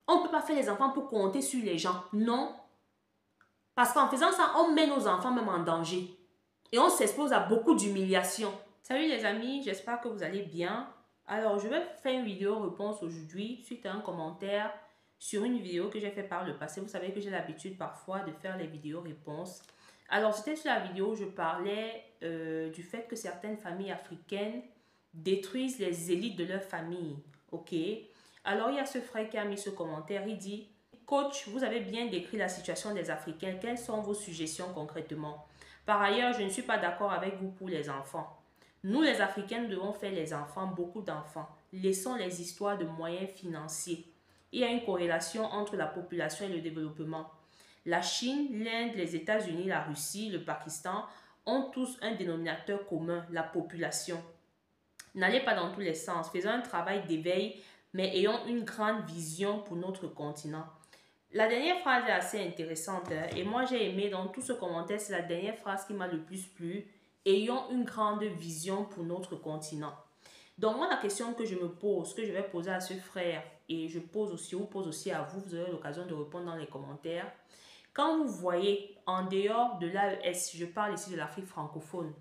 On ne peut pas faire les enfants pour compter sur les gens. Non. Parce qu'en faisant ça, on met nos enfants même en danger. Et on s'expose à beaucoup d'humiliation. Salut les amis, j'espère que vous allez bien. Alors, je vais faire une vidéo réponse aujourd'hui suite à un commentaire sur une vidéo que j'ai fait par le passé. Vous savez que j'ai l'habitude parfois de faire les vidéos réponses. Alors, c'était sur la vidéo où je parlais du fait que certaines familles africaines détruisent les élites de leur famille. Ok? Alors, il y a ce frère qui a mis ce commentaire. Il dit: Coach, vous avez bien décrit la situation des Africains. Quelles sont vos suggestions concrètement? Par ailleurs, je ne suis pas d'accord avec vous pour les enfants. Nous, les Africains, nous devons faire les enfants, beaucoup d'enfants. Laissons les histoires de moyens financiers. Il y a une corrélation entre la population et le développement. La Chine, l'Inde, les États-Unis, la Russie, le Pakistan ont tous un dénominateur commun, la population. N'allez pas dans tous les sens. Faisons un travail d'éveil, mais ayons une grande vision pour notre continent. La dernière phrase est assez intéressante et moi j'ai aimé dans tout ce commentaire, c'est la dernière phrase qui m'a le plus plu. Ayons une grande vision pour notre continent. Donc moi la question que je me pose, que je vais poser à ce frère et je pose aussi à vous, vous aurez l'occasion de répondre dans les commentaires. Quand vous voyez en dehors de l'AES, je parle ici de l'Afrique francophone,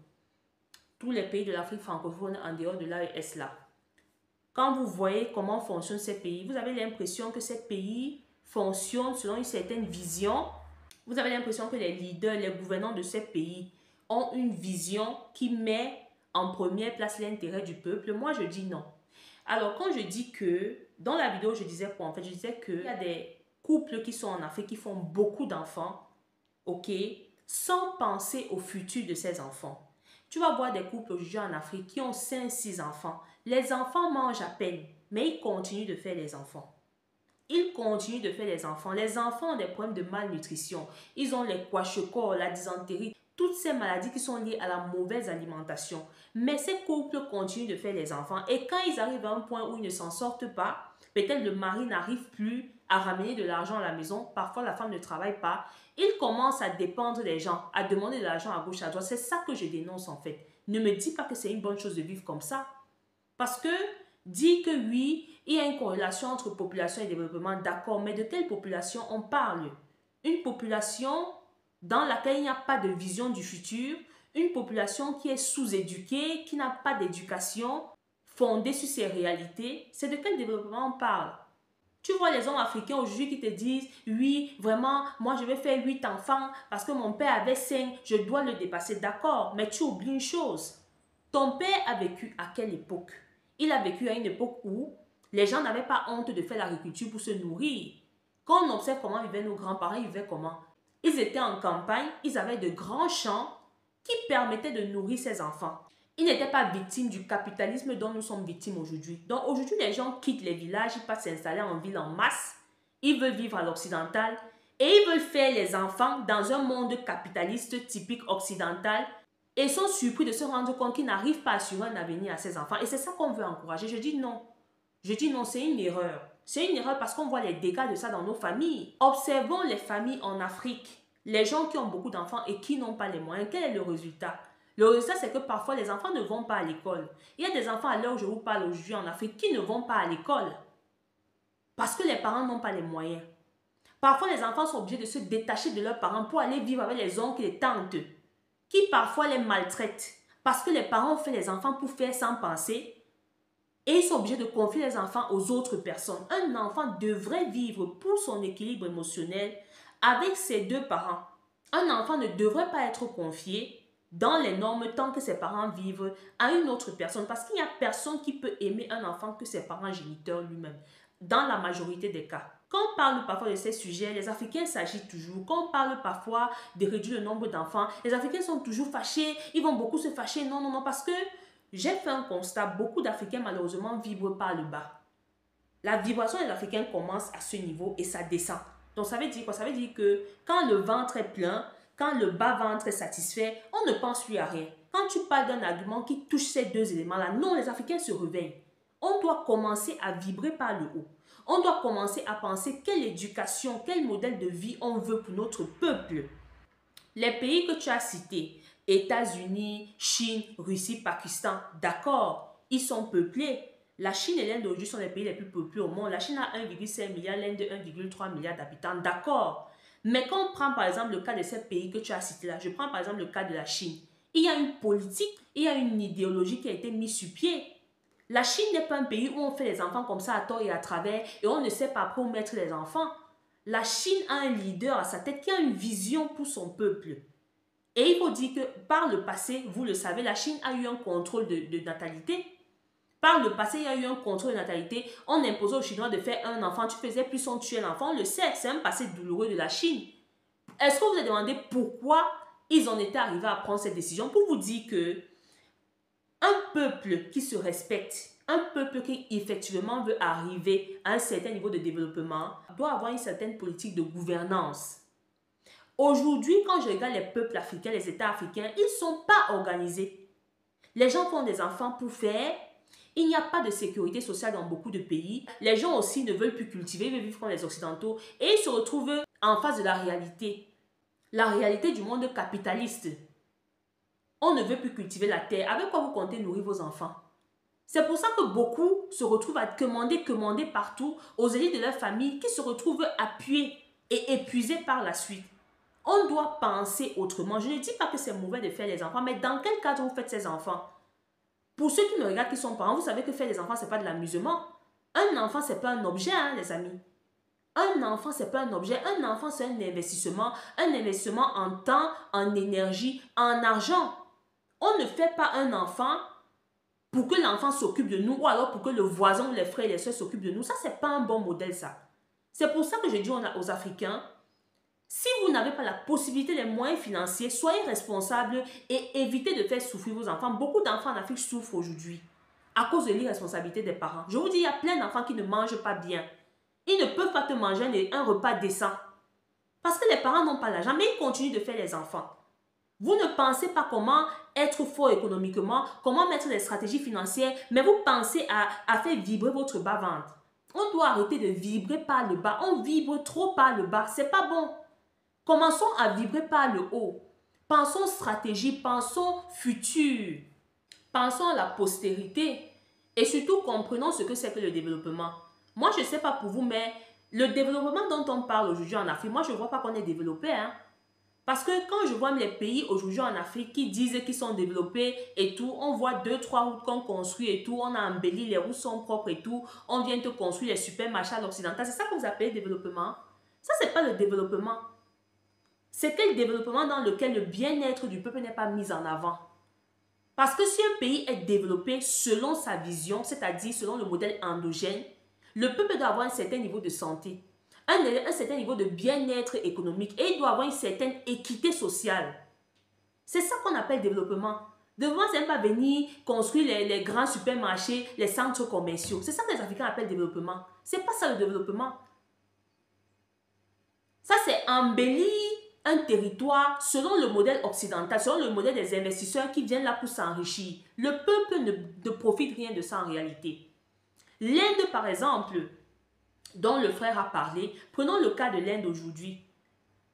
tous les pays de l'Afrique francophone en dehors de l'AES là, quand vous voyez comment fonctionnent ces pays, vous avez l'impression que ces pays fonctionnent selon une certaine vision. Vous avez l'impression que les leaders, les gouvernants de ces pays ont une vision qui met en première place l'intérêt du peuple. Moi, je dis non. Alors, quand je dis que, dans la vidéo, je disais quoi? En fait, je disais qu'il y a des couples qui sont en Afrique qui font beaucoup d'enfants, ok, sans penser au futur de ces enfants. Tu vas voir des couples aujourd'hui en Afrique qui ont 5-6 enfants. Les enfants mangent à peine, mais ils continuent de faire les enfants. Ils continuent de faire les enfants. Les enfants ont des problèmes de malnutrition. Ils ont les kwashiorkor, la dysenterie, toutes ces maladies qui sont liées à la mauvaise alimentation. Mais ces couples continuent de faire les enfants. Et quand ils arrivent à un point où ils ne s'en sortent pas, peut-être le mari n'arrive plus à ramener de l'argent à la maison, parfois la femme ne travaille pas, ils commencent à dépendre des gens, à demander de l'argent à gauche, à droite. C'est ça que je dénonce en fait. Ne me dis pas que c'est une bonne chose de vivre comme ça. Parce que dire que oui, il y a une corrélation entre population et développement, d'accord, mais de quelle population on parle? Une population dans laquelle il n'y a pas de vision du futur, une population qui est sous-éduquée, qui n'a pas d'éducation fondée sur ses réalités, c'est de quel développement on parle? Tu vois les hommes africains aujourd'hui qui te disent « Oui, vraiment, moi je vais faire 8 enfants parce que mon père avait 5, je dois le dépasser. » D'accord, mais tu oublies une chose. Ton père a vécu à quelle époque? Il a vécu à une époque où les gens n'avaient pas honte de faire l'agriculture pour se nourrir. Quand on observe comment vivaient nos grands-parents, ils vivaient comment? Ils étaient en campagne, ils avaient de grands champs qui permettaient de nourrir ses enfants. Ils n'étaient pas victimes du capitalisme dont nous sommes victimes aujourd'hui. Donc aujourd'hui, les gens quittent les villages, ils passent s'installer en ville en masse. Ils veulent vivre à l'occidental et ils veulent faire les enfants dans un monde capitaliste typique occidental et sont surpris de se rendre compte qu'ils n'arrivent pas à assurer un avenir à ces enfants. Et c'est ça qu'on veut encourager. Je dis non. Je dis non, c'est une erreur. C'est une erreur parce qu'on voit les dégâts de ça dans nos familles. Observons les familles en Afrique. Les gens qui ont beaucoup d'enfants et qui n'ont pas les moyens. Quel est le résultat? Le résultat, c'est que parfois, les enfants ne vont pas à l'école. Il y a des enfants à l'heure où je vous parle aujourd'hui en Afrique qui ne vont pas à l'école. Parce que les parents n'ont pas les moyens. Parfois, les enfants sont obligés de se détacher de leurs parents pour aller vivre avec les oncles et les tantes qui parfois les maltraitent. Parce que les parents ont fait les enfants pour faire sans penser. Et ils sont obligés de confier les enfants aux autres personnes. Un enfant devrait vivre pour son équilibre émotionnel avec ses deux parents. Un enfant ne devrait pas être confié dans les normes tant que ses parents vivent à une autre personne. Parce qu'il n'y a personne qui peut aimer un enfant que ses parents géniteurs lui-même. Dans la majorité des cas. Quand on parle parfois de ces sujets, les Africains s'agitent toujours. Quand on parle parfois de réduire le nombre d'enfants, les Africains sont toujours fâchés. Ils vont beaucoup se fâcher. Non, non, non, parce que j'ai fait un constat. Beaucoup d'Africains, malheureusement, vibrent par le bas. La vibration des Africains commence à ce niveau et ça descend. Donc, ça veut dire quoi? Ça veut dire que quand le ventre est plein, quand le bas-ventre est satisfait, on ne pense plus à rien. Quand tu parles d'un argument qui touche ces deux éléments-là, non, les Africains se réveillent. On doit commencer à vibrer par le haut. On doit commencer à penser quelle éducation, quel modèle de vie on veut pour notre peuple. Les pays que tu as cités, États-Unis, Chine, Russie, Pakistan, d'accord, ils sont peuplés. La Chine et l'Inde aujourd'hui sont les pays les plus peuplés au monde. La Chine a 1,5 milliard, l'Inde 1,3 milliard d'habitants. D'accord. Mais quand on prend par exemple le cas de ces pays que tu as cités là, je prends par exemple le cas de la Chine. Il y a une politique, il y a une idéologie qui a été mise sur pied. La Chine n'est pas un pays où on fait les enfants comme ça à tort et à travers et on ne sait pas après où mettre les enfants. La Chine a un leader à sa tête qui a une vision pour son peuple. Et il faut dire que par le passé, vous le savez, la Chine a eu un contrôle de natalité. Par le passé, il y a eu un contrôle de natalité. On imposait aux Chinois de faire un enfant. Tu faisais plus, on tuait l'enfant. On le sait, c'est un passé douloureux de la Chine. Est-ce que vous vous avez demandé pourquoi ils en étaient arrivés à prendre cette décision? Pour vous dire que un peuple qui se respecte, un peuple qui effectivement veut arriver à un certain niveau de développement, doit avoir une certaine politique de gouvernance. Aujourd'hui, quand je regarde les peuples africains, les États africains, ils ne sont pas organisés. Les gens font des enfants pour faire. Il n'y a pas de sécurité sociale dans beaucoup de pays. Les gens aussi ne veulent plus cultiver, ils veulent vivre comme les Occidentaux. Et ils se retrouvent en face de la réalité du monde capitaliste. On ne veut plus cultiver la terre. Avec quoi vous comptez nourrir vos enfants? C'est pour ça que beaucoup se retrouvent à commander partout aux élites de leur famille qui se retrouvent appuyés et épuisés par la suite. On doit penser autrement. Je ne dis pas que c'est mauvais de faire les enfants, mais dans quel cadre vous faites ces enfants? Pour ceux qui me regardent, qui sont parents, vous savez que faire des enfants, ce n'est pas de l'amusement. Un enfant, ce n'est pas un objet, hein, les amis. Un enfant, ce n'est pas un objet. Un enfant, c'est un investissement en temps, en énergie, en argent. On ne fait pas un enfant pour que l'enfant s'occupe de nous ou alors pour que le voisin ou les frères et les soeurs s'occupent de nous. Ça, ce n'est pas un bon modèle, ça. C'est pour ça que je dis aux Africains, si vous n'avez pas la possibilité, les moyens financiers, soyez responsables et évitez de faire souffrir vos enfants. Beaucoup d'enfants en Afrique souffrent aujourd'hui à cause de l'irresponsabilité des parents. Je vous dis, il y a plein d'enfants qui ne mangent pas bien. Ils ne peuvent pas te manger un repas décent parce que les parents n'ont pas l'argent, mais ils continuent de faire les enfants. Vous ne pensez pas comment être fort économiquement, comment mettre des stratégies financières, mais vous pensez à faire vibrer votre bas-ventre. On doit arrêter de vibrer par le bas. On vibre trop par le bas. C'est pas bon. Commençons à vibrer par le haut. Pensons stratégie, pensons futur. Pensons à la postérité. Et surtout, comprenons ce que c'est que le développement. Moi, je ne sais pas pour vous, mais le développement dont on parle aujourd'hui en Afrique, moi, je ne vois pas qu'on est développé. Hein? Parce que quand je vois les pays aujourd'hui en Afrique qui disent qu'ils sont développés et tout, on voit 2-3 routes qu'on construit et tout, on a embelli, les routes sont propres et tout, on vient te construire les supermarchés à l'occidental. C'est ça que vous appelez développement? Ça, ce n'est pas le développement. C'est quel développement dans lequel le bien-être du peuple n'est pas mis en avant. Parce que si un pays est développé selon sa vision, c'est-à-dire selon le modèle endogène, le peuple doit avoir un certain niveau de santé, un certain niveau de bien-être économique et il doit avoir une certaine équité sociale. C'est ça qu'on appelle développement. Développement, c'est pas venir construire les grands supermarchés, les centres commerciaux. C'est ça que les Africains appellent développement. C'est pas ça le développement. Ça, c'est embellir un territoire selon le modèle occidental, selon le modèle des investisseurs qui viennent là pour s'enrichir. Le peuple ne profite rien de ça en réalité. L'Inde, par exemple, dont le frère a parlé, prenons le cas de l'Inde aujourd'hui.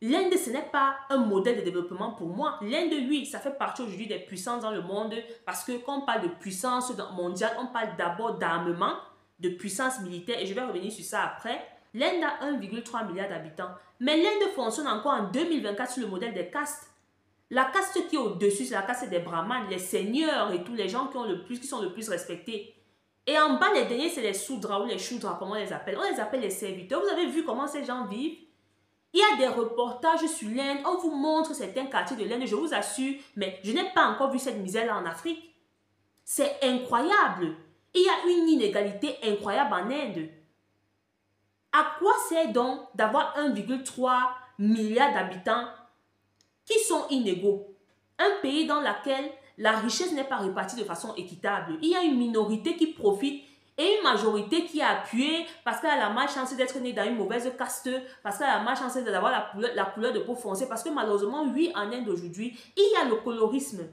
L'Inde, ce n'est pas un modèle de développement pour moi. L'Inde, oui, ça fait partie aujourd'hui des puissances dans le monde parce que quand on parle de puissance mondiale, on parle d'abord d'armement, de puissance militaire et je vais revenir sur ça après. L'Inde a 1,3 milliard d'habitants. Mais l'Inde fonctionne encore en 2024 sur le modèle des castes. La caste qui est au-dessus, c'est la caste des brahmanes, les seigneurs et tous les gens qui sont le plus respectés. Et en bas, les derniers, c'est les soudras ou les choudras, comme on les appelle. On les appelle les serviteurs. Vous avez vu comment ces gens vivent? Il y a des reportages sur l'Inde. On vous montre certains quartiers de l'Inde, je vous assure. Mais je n'ai pas encore vu cette misère-là en Afrique. C'est incroyable. Il y a une inégalité incroyable en Inde. À quoi sert donc d'avoir 1,3 milliard d'habitants qui sont inégaux? Un pays dans lequel la richesse n'est pas répartie de façon équitable. Il y a une minorité qui profite et une majorité qui est appuyée parce qu'elle a la malchance d'être née dans une mauvaise caste, parce qu'elle a la malchance d'avoir la couleur de peau foncée, parce que malheureusement, oui, en Inde aujourd'hui, il y a le colorisme.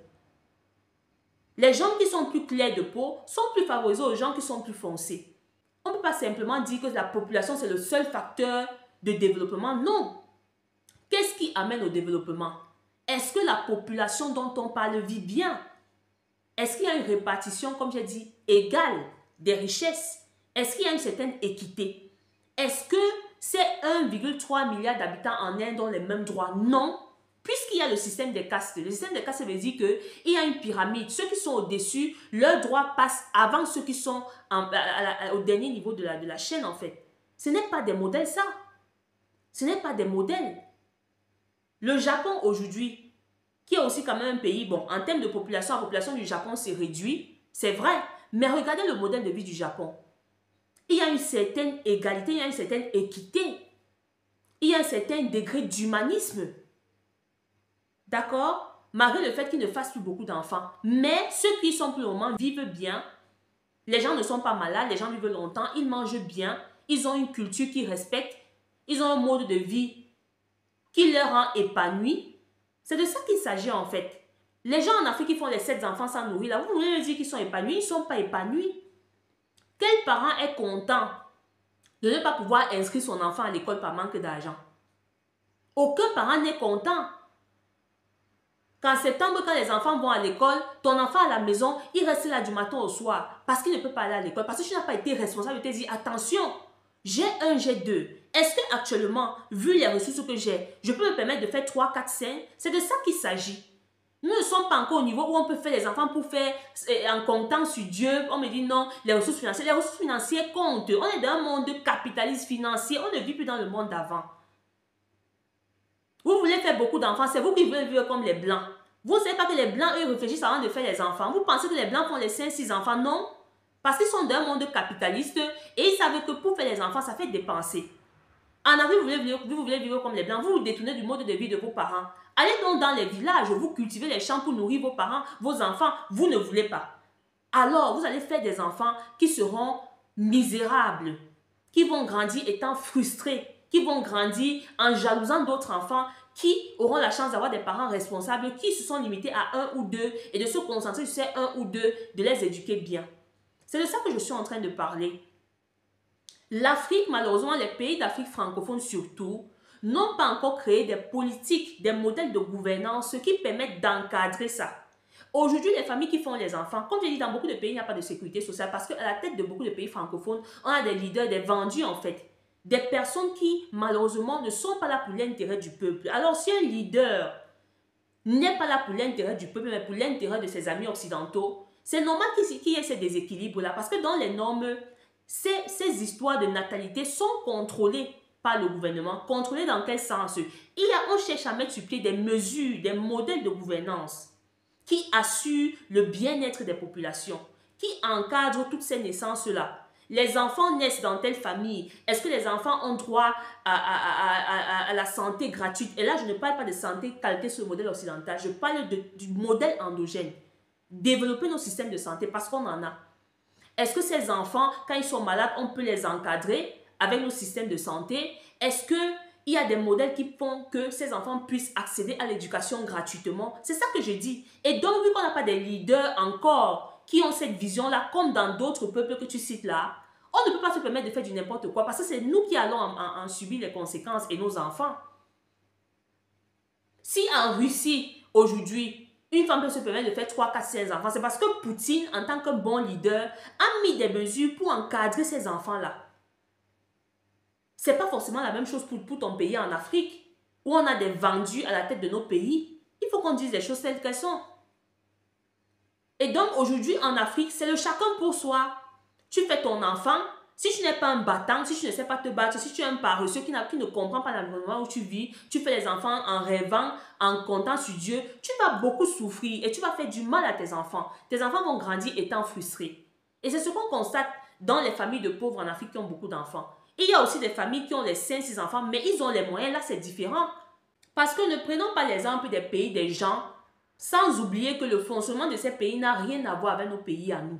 Les gens qui sont plus clairs de peau sont plus favorisés aux gens qui sont plus foncés. On ne peut pas simplement dire que la population, c'est le seul facteur de développement. Non. Qu'est-ce qui amène au développement? Est-ce que la population dont on parle vit bien? Est-ce qu'il y a une répartition, comme j'ai dit, égale? des richesses? Est-ce qu'il y a une certaine équité? Est-ce que c'est 1,3 milliard d'habitants en Inde ont les mêmes droits? Non. Puisqu'il y a le système des castes. Le système des castes veut dire qu'il y a une pyramide. Ceux qui sont au-dessus, leurs droits passent avant ceux qui sont au dernier niveau de la chaîne, en fait. Ce n'est pas des modèles, ça. Ce n'est pas des modèles. Le Japon, aujourd'hui, qui est aussi quand même un pays, bon, en termes de population, la population du Japon s'est réduite, c'est vrai. Mais regardez le modèle de vie du Japon. Il y a une certaine égalité, il y a une certaine équité. Il y a un certain degré d'humanisme. D'accord? Malgré le fait qu'ils ne fassent plus beaucoup d'enfants. Mais ceux qui sont plus au moment vivent bien. Les gens ne sont pas malades, les gens vivent longtemps, ils mangent bien. Ils ont une culture qu'ils respectent. Ils ont un mode de vie qui leur rend épanouis. C'est de ça qu'il s'agit en fait. Les gens en Afrique qui font les 7 enfants sans nourrir, là, vous voulez me dire qu'ils sont épanouis? Ils ne sont pas épanouis. Quel parent est content de ne pas pouvoir inscrire son enfant à l'école par manque d'argent? Aucun parent n'est content. Qu'en septembre, quand les enfants vont à l'école, ton enfant à la maison, il reste là du matin au soir parce qu'il ne peut pas aller à l'école, parce que tu n'as pas été responsable de te dire, attention, j'ai un, j'ai deux. Est-ce que actuellement, vu les ressources que j'ai, je peux me permettre de faire 3, 4, 5? C'est de ça qu'il s'agit. Nous ne sommes pas encore au niveau où on peut faire les enfants pour faire en comptant sur Dieu. On me dit non, les ressources financières. Les ressources financières comptent. On est dans un monde capitaliste financier. On ne vit plus dans le monde d'avant. Vous voulez faire beaucoup d'enfants, c'est vous qui voulez vivre comme les Blancs. Vous ne savez pas que les Blancs, eux, réfléchissent avant de faire les enfants. Vous pensez que les Blancs font les 5, 6 enfants? Non. Parce qu'ils sont dans un monde capitaliste et ils savent que pour faire les enfants, ça fait dépenser. En Afrique, vous voulez vivre comme les Blancs. Vous vous détournez du mode de vie de vos parents. Allez donc dans les villages, vous cultivez les champs pour nourrir vos parents, vos enfants. Vous ne voulez pas. Alors, vous allez faire des enfants qui seront misérables, qui vont grandir étant frustrés, qui vont grandir en jalousant d'autres enfants qui auront la chance d'avoir des parents responsables qui se sont limités à 1 ou 2 et de se concentrer sur ces 1 ou 2, de les éduquer bien. C'est de ça que je suis en train de parler. L'Afrique, malheureusement, les pays d'Afrique francophone surtout, n'ont pas encore créé des politiques, des modèles de gouvernance qui permettent d'encadrer ça. Aujourd'hui, les familles qui font les enfants, comme je dis, dans beaucoup de pays, il n'y a pas de sécurité sociale parce qu'à la tête de beaucoup de pays francophones, on a des leaders, des vendus en fait. Des personnes qui, malheureusement, ne sont pas là pour l'intérêt du peuple. Alors, si un leader n'est pas là pour l'intérêt du peuple, mais pour l'intérêt de ses amis occidentaux, c'est normal qu'il y ait ces déséquilibres-là. Parce que dans les normes, ces histoires de natalité sont contrôlées par le gouvernement. Contrôlées dans quel sens? On cherche à mettre sur pied des mesures, des modèles de gouvernance qui assurent le bien-être des populations, qui encadrent toutes ces naissances-là. Les enfants naissent dans telle famille. Est-ce que les enfants ont droit à la santé gratuite? Et là, je ne parle pas de santé calquée sur le modèle occidental. Je parle du modèle endogène. Développer nos systèmes de santé parce qu'on en a. Est-ce que ces enfants, quand ils sont malades, on peut les encadrer avec nos systèmes de santé? Est-ce qu'il y a des modèles qui font que ces enfants puissent accéder à l'éducation gratuitement? C'est ça que je dis. Et donc, vu qu'on n'a pas des leaders encore qui ont cette vision-là, comme dans d'autres peuples que tu cites là, on ne peut pas se permettre de faire du n'importe quoi parce que c'est nous qui allons en subir les conséquences et nos enfants. Si en Russie, aujourd'hui, une femme peut se permettre de faire 3, 4, 5 enfants, c'est parce que Poutine, en tant que bon leader, a mis des mesures pour encadrer ces enfants-là. Ce n'est pas forcément la même chose pour ton pays en Afrique, où on a des vendus à la tête de nos pays. Il faut qu'on dise les choses telles qu'elles sont. Et donc, aujourd'hui, en Afrique, c'est le chacun pour soi. Tu fais ton enfant. Si tu n'es pas un battant, si tu ne sais pas te battre, si tu es un paresseux qui ne comprend pas l'environnement où tu vis, tu fais les enfants en rêvant, en comptant sur Dieu, tu vas beaucoup souffrir et tu vas faire du mal à tes enfants. Tes enfants vont grandir étant frustrés. Et c'est ce qu'on constate dans les familles de pauvres en Afrique qui ont beaucoup d'enfants. Il y a aussi des familles qui ont les 5, 6 enfants, mais ils ont les moyens. Là, c'est différent. Parce que ne prenons pas l'exemple des pays des gens, sans oublier que le fonctionnement de ces pays n'a rien à voir avec nos pays à nous.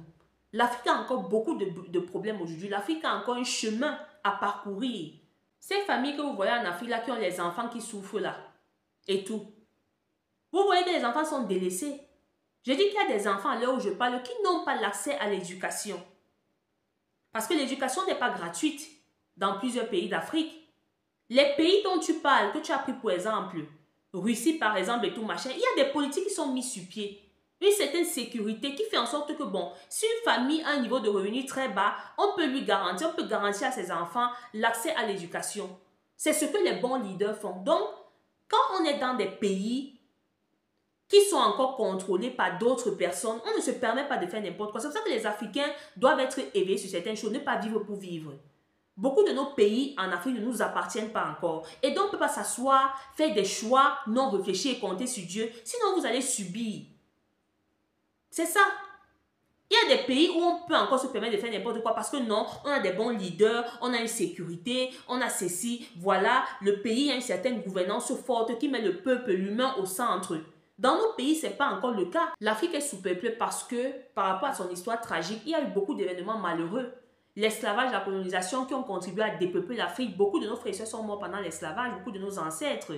L'Afrique a encore beaucoup de problèmes aujourd'hui. L'Afrique a encore un chemin à parcourir. Ces familles que vous voyez en Afrique, là, qui ont les enfants qui souffrent là, et tout. Vous voyez que les enfants sont délaissés. Je dis qu'il y a des enfants à l'heure où je parle qui n'ont pas l'accès à l'éducation. Parce que l'éducation n'est pas gratuite dans plusieurs pays d'Afrique. Les pays dont tu parles, que tu as pris pour exemple, Russie par exemple et tout machin, il y a des politiques qui sont mises sur pied. une certaine sécurité qui fait en sorte que, bon, si une famille a un niveau de revenu très bas, on peut garantir à ses enfants l'accès à l'éducation. C'est ce que les bons leaders font. Donc, quand on est dans des pays qui sont encore contrôlés par d'autres personnes, on ne se permet pas de faire n'importe quoi. C'est pour ça que les Africains doivent être éveillés sur certaines choses, ne pas vivre pour vivre. Beaucoup de nos pays en Afrique ne nous appartiennent pas encore. Et donc, on ne peut pas s'asseoir, faire des choix non réfléchis et compter sur Dieu. Sinon, vous allez subir. C'est ça. Il y a des pays où on peut encore se permettre de faire n'importe quoi parce que non, on a des bons leaders, on a une sécurité, on a ceci. Voilà, le pays a une certaine gouvernance forte qui met le peuple, l'humain au centre. Dans nos pays, ce n'est pas encore le cas. L'Afrique est sous-peuplée parce que, par rapport à son histoire tragique, il y a eu beaucoup d'événements malheureux. L'esclavage, la colonisation qui ont contribué à dépeupler l'Afrique. Beaucoup de nos frères et sœurs sont morts pendant l'esclavage, beaucoup de nos ancêtres.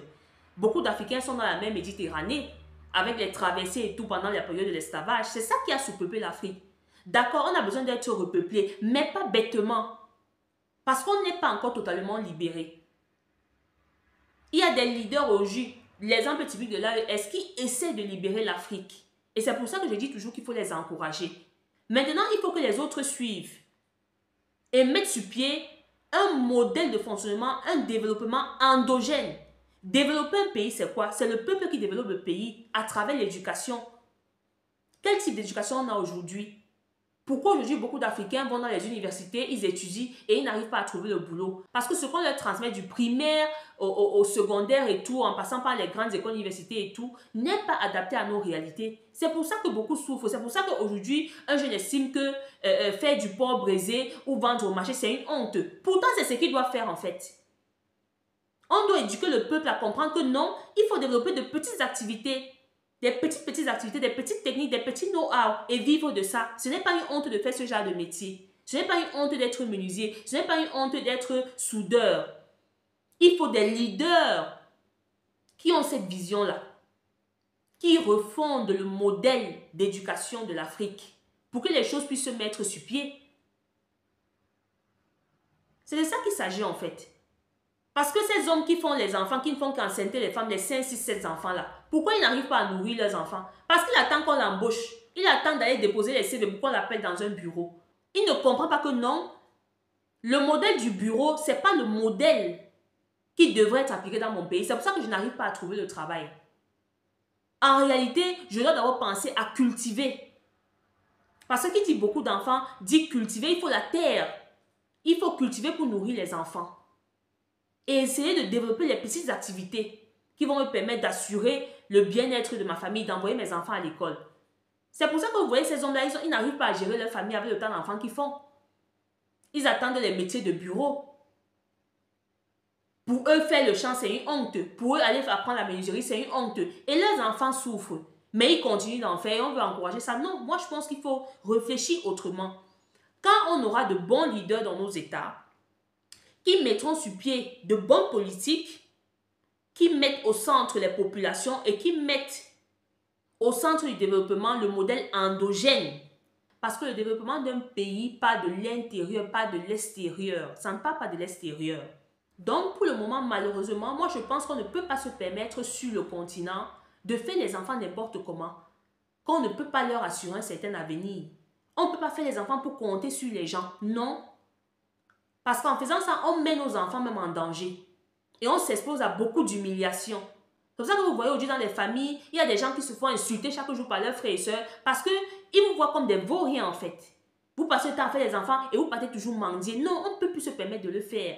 Beaucoup d'Africains sont dans la mer Méditerranée, avec les traversées et tout pendant la période de l'esclavage. C'est ça qui a sous-peuplé l'Afrique. D'accord, on a besoin d'être repeuplé, mais pas bêtement. Parce qu'on n'est pas encore totalement libéré. Il y a des leaders aujourd'hui, l'exemple typique de l'AES, qui essaient de libérer l'Afrique. Et c'est pour ça que je dis toujours qu'il faut les encourager. Maintenant, il faut que les autres suivent et mettre sur pied un modèle de fonctionnement, un développement endogène. Développer un pays, c'est quoi? C'est le peuple qui développe le pays à travers l'éducation. Quel type d'éducation on a aujourd'hui? Pourquoi aujourd'hui beaucoup d'Africains vont dans les universités, ils étudient et ils n'arrivent pas à trouver le boulot? Parce que ce qu'on leur transmet du primaire au secondaire et tout, en passant par les grandes écoles, universités et tout, n'est pas adapté à nos réalités. C'est pour ça que beaucoup souffrent. C'est pour ça qu'aujourd'hui, un jeune estime que faire du porc braisé ou vendre au marché, c'est une honte. Pourtant, c'est ce qu'il doit faire en fait. On doit éduquer le peuple à comprendre que non, il faut développer de petites activités. Des petites activités, des petites techniques, des petits know-how et vivre de ça. Ce n'est pas une honte de faire ce genre de métier. Ce n'est pas une honte d'être menuisier. Ce n'est pas une honte d'être soudeur. Il faut des leaders qui ont cette vision-là, qui refondent le modèle d'éducation de l'Afrique pour que les choses puissent se mettre sur pied. C'est de ça qu'il s'agit en fait. Parce que ces hommes qui font les enfants, qui ne font qu'enceinter les femmes, les 5, 6, 7 enfants-là, pourquoi ils n'arrivent pas à nourrir leurs enfants? Parce qu'il attend qu'on l'embauche. Il attend d'aller déposer les CV pour qu'on l'appelle dans un bureau. Il ne comprend pas que non, le modèle du bureau, ce n'est pas le modèle qui devrait être appliqué dans mon pays. C'est pour ça que je n'arrive pas à trouver le travail. En réalité, je dois d'abord penser à cultiver. Parce que qui dit beaucoup d'enfants, dit cultiver, il faut la terre. Il faut cultiver pour nourrir les enfants. Et essayer de développer les petites activités qui vont me permettre d'assurer le bien-être de ma famille, d'envoyer mes enfants à l'école. C'est pour ça que vous voyez ces hommes-là, ils n'arrivent pas à gérer leur famille avec le temps d'enfants qu'ils font. Ils attendent les métiers de bureau. Pour eux, faire le champ, c'est une honte. Pour eux, aller apprendre la menuiserie, c'est une honte. Et leurs enfants souffrent. Mais ils continuent d'en faire et on veut encourager ça. Non, moi je pense qu'il faut réfléchir autrement. Quand on aura de bons leaders dans nos États, qui mettront sur pied de bonnes politiques, qui mettent au centre les populations et qui mettent au centre du développement le modèle endogène. Parce que le développement d'un pays part de l'intérieur, pas de l'extérieur. Ça ne part pas de l'extérieur. Donc, pour le moment, malheureusement, moi je pense qu'on ne peut pas se permettre sur le continent de faire les enfants n'importe comment. Qu'on ne peut pas leur assurer un certain avenir. On ne peut pas faire les enfants pour compter sur les gens. Non. Parce qu'en faisant ça, on met nos enfants même en danger. Et on s'expose à beaucoup d'humiliation. C'est pour ça que vous voyez aujourd'hui dans les familles, il y a des gens qui se font insulter chaque jour par leurs frères et sœurs parce qu'ils vous voient comme des vauriens en fait. Vous passez le temps à faire les enfants et vous partez toujours mendier. Non, on ne peut plus se permettre de le faire.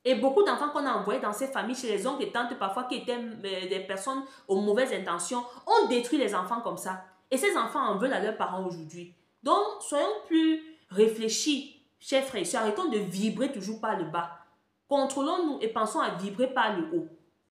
Et beaucoup d'enfants qu'on a envoyés dans ces familles, chez les oncles et tantes parfois qui étaient des personnes aux mauvaises intentions, ont détruit les enfants comme ça. Et ces enfants en veulent à leurs parents aujourd'hui. Donc, soyons plus réfléchis. Chers frères et sœurs, arrêtons de vibrer toujours par le bas. Contrôlons-nous et pensons à vibrer par le haut.